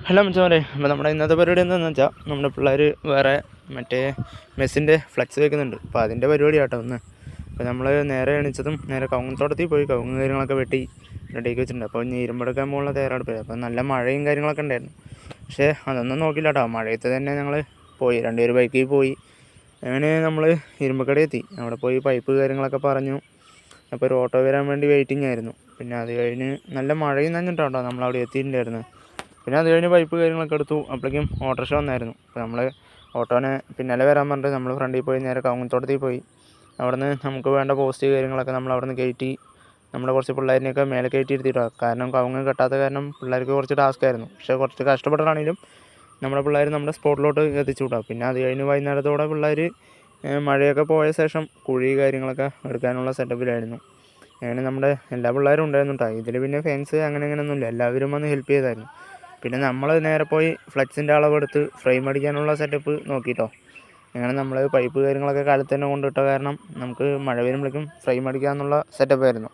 Hello മച്ചാമാരെ, അപ്പോൾ നമ്മുടെ ഇന്നത്തെ പരിപാടി എന്താണെന്ന് വെച്ചാൽ നമ്മുടെ പിള്ളേർ വേറെ മറ്റേ മെസ്സിൻ്റെ ഫ്ലെക്സ് വെക്കുന്നുണ്ട്. അപ്പോൾ അതിൻ്റെ പരിപാടി കേട്ടോ ഒന്ന്. അപ്പോൾ നമ്മൾ നേരെ എണീച്ചതും നേരെ കവുങ്ങത്തോട്ടത്തിൽ പോയി കവുങ്ങ് കാര്യങ്ങളൊക്കെ വെട്ടി റെഡിയാക്കി വെച്ചിട്ടുണ്ട്. അപ്പോൾ ഇനി ഇരുമ്പെടുക്കാൻ പോകുന്ന തയ്യാറെടുപ്പ്. അപ്പോൾ നല്ല മഴയും കാര്യങ്ങളൊക്കെ ഉണ്ടായിരുന്നു. പക്ഷേ അതൊന്നും നോക്കില്ല കേട്ടോ. മഴയത്ത് തന്നെ ഞങ്ങൾ പോയി, രണ്ടുപേർ ബൈക്കിൽ പോയി. അങ്ങനെ നമ്മൾ ഇരുമ്പക്കടയിൽ എത്തി. അവിടെ പോയി പൈപ്പ് കാര്യങ്ങളൊക്കെ പറഞ്ഞു. അപ്പോൾ ഒരു ഓട്ടോ വരാൻ വേണ്ടി വെയിറ്റിംഗ് ആയിരുന്നു. പിന്നെ അത് കഴിഞ്ഞ് നല്ല മഴയും നനഞ്ഞിട്ടാണ് കേട്ടോ നമ്മളവിടെ എത്തിയിട്ടുണ്ടായിരുന്നു. പിന്നെ അത് കഴിഞ്ഞ് പൈപ്പ് കാര്യങ്ങളൊക്കെ എടുത്തു. അപ്പോഴേക്കും ഓട്ടോറിക്ഷ വന്നായിരുന്നു. അപ്പോൾ നമ്മൾ ഓട്ടോനെ പിന്നാലെ വരാൻ പറഞ്ഞിട്ട് നമ്മൾ ഫ്രണ്ടിൽ പോയി നേരെ കവുങ്ങത്തോട്ടത്തിൽ പോയി. അവിടെ നിന്ന് നമുക്ക് വേണ്ട പോസ്റ്റ് കാര്യങ്ങളൊക്കെ നമ്മൾ അവിടെ നിന്ന് കയറ്റി നമ്മുടെ കുറച്ച് പിള്ളേരിനെയൊക്കെ മേലെ കയറ്റി ഇരുത്തിയിട്ടോ. കാരണം കവുങ്ങ് കെട്ടാത്ത കാരണം പിള്ളേർക്ക് കുറച്ച് ടാസ്ക് ആയിരുന്നു. പക്ഷേ കുറച്ച് കഷ്ടപ്പെട്ടാണെങ്കിലും നമ്മുടെ പിള്ളേർ നമ്മുടെ സ്പോട്ടിലോട്ട് എത്തിച്ചു വിട്ടാം. പിന്നെ അത് കഴിഞ്ഞ് വൈകുന്നേരത്തോടെ പിള്ളേർ മഴയൊക്കെ പോയ ശേഷം കുഴി കാര്യങ്ങളൊക്കെ എടുക്കാനുള്ള സെറ്റപ്പിലായിരുന്നു. അങ്ങനെ നമ്മുടെ എല്ലാ പിള്ളേരും ഉണ്ടായിരുന്നു കേട്ടോ. ഇതിൽ പിന്നെ ഫാൻസ് അങ്ങനെയൊന്നുമില്ല, എല്ലാവരും വന്ന് ഹെൽപ്പ് ചെയ്തായിരുന്നു. പിന്നെ നമ്മൾ നേരെ പോയി ഫ്ലെക്സിൻ്റെ അളവെടുത്ത് ഫ്രെയിം അടിക്കാനുള്ള സെറ്റപ്പ് നോക്കിയിട്ടോ. അങ്ങനെ നമ്മൾ പൈപ്പ് കാര്യങ്ങളൊക്കെ കാലത്ത് തന്നെ കൊണ്ടിട്ട കാരണം നമുക്ക് മഴ വരുമ്പോഴേക്കും ഫ്രെയിം അടിക്കാമെന്നുള്ള സെറ്റപ്പായിരുന്നു.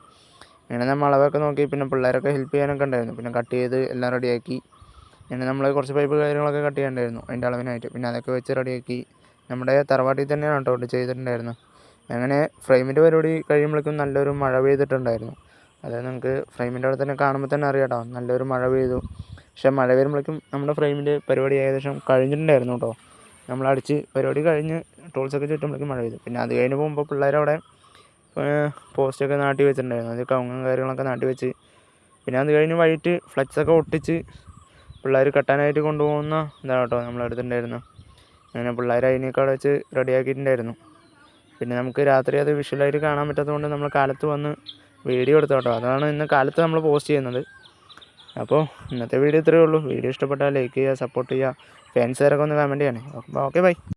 അങ്ങനെ നമ്മൾ അളവൊക്കെ നോക്കി. പിന്നെ പിള്ളേരൊക്കെ ഹെൽപ്പ് ചെയ്യാനൊക്കെ ഉണ്ടായിരുന്നു. പിന്നെ കട്ട് ചെയ്ത് എല്ലാം റെഡിയാക്കി. പിന്നെ നമ്മൾ കുറച്ച് പൈപ്പ് കാര്യങ്ങളൊക്കെ കട്ട് ചെയ്യാനുണ്ടായിരുന്നു അതിൻ്റെ അളവിനായിട്ട്. പിന്നെ അതൊക്കെ വെച്ച് റെഡിയാക്കി. നമ്മുടെ തറവാട്ടിൽ തന്നെയാണ് കേട്ടോ ഇത് ചെയ്തിട്ടുണ്ടായിരുന്നത്. അങ്ങനെ ഫ്രെയിമിൻ്റെ പരിപാടി കഴിയുമ്പോഴേക്കും നല്ലൊരു മഴ പെയ്തിട്ടുണ്ടായിരുന്നു. അതായത് നമുക്ക് ഫ്രെയിമിൻ്റെ അവിടെ തന്നെ കാണുമ്പോൾ തന്നെ അറിയാം കേട്ടോ, നല്ലൊരു മഴ പെയ്തു. പക്ഷേ മഴ വരുമ്പോഴേക്കും നമ്മുടെ ഫ്രെയിമിൻ്റെ പരിപാടി ഏകദേശം കഴിഞ്ഞിട്ടുണ്ടായിരുന്നു കേട്ടോ. നമ്മളടിച്ച് പരിപാടി കഴിഞ്ഞ് ടൂൾസൊക്കെ ചുറ്റുമ്പോഴേക്കും മഴ പെയ്തു. പിന്നെ അത് കഴിഞ്ഞ് പോകുമ്പോൾ പിള്ളേരവിടെ പോസ്റ്റൊക്കെ നാട്ടി വെച്ചിട്ടുണ്ടായിരുന്നു. അത് കവുങ്ങും കാര്യങ്ങളൊക്കെ നാട്ടി വെച്ച്. പിന്നെ അത് കഴിഞ്ഞ് വൈകിട്ട് ഫ്ലെക്സൊക്കെ ഒട്ടിച്ച് പിള്ളേർ കെട്ടാനായിട്ട് കൊണ്ടുപോകുന്ന ഇതാണ് കേട്ടോ നമ്മളെടുത്തിട്ടുണ്ടായിരുന്നു. അങ്ങനെ പിള്ളേർ അതിനൊക്കെ അവിടെ വെച്ച് റെഡിയാക്കിയിട്ടുണ്ടായിരുന്നു. പിന്നെ നമുക്ക് രാത്രി അത് വിഷ്വലായിട്ട് കാണാൻ പറ്റാത്തതുകൊണ്ട് നമ്മൾ കാലത്ത് വന്ന് വീഡിയോ എടുത്തു കേട്ടോ. അതാണ് ഇന്ന് കാലത്ത് നമ്മൾ പോസ്റ്റ് ചെയ്യുന്നത്. അപ്പോൾ ഇന്നത്തെ വീഡിയോ ഇത്രയേ ഉള്ളൂ. വീഡിയോ ഇഷ്ടപ്പെട്ടാൽ ലൈക്ക് ചെയ്യുക, സപ്പോർട്ട് ചെയ്യുക, ഫാൻസുകാരൊക്കെ ഒന്ന് കമൻറ്റ് ചെയ്യണേ. അപ്പോൾ ഓക്കെ, ബൈ.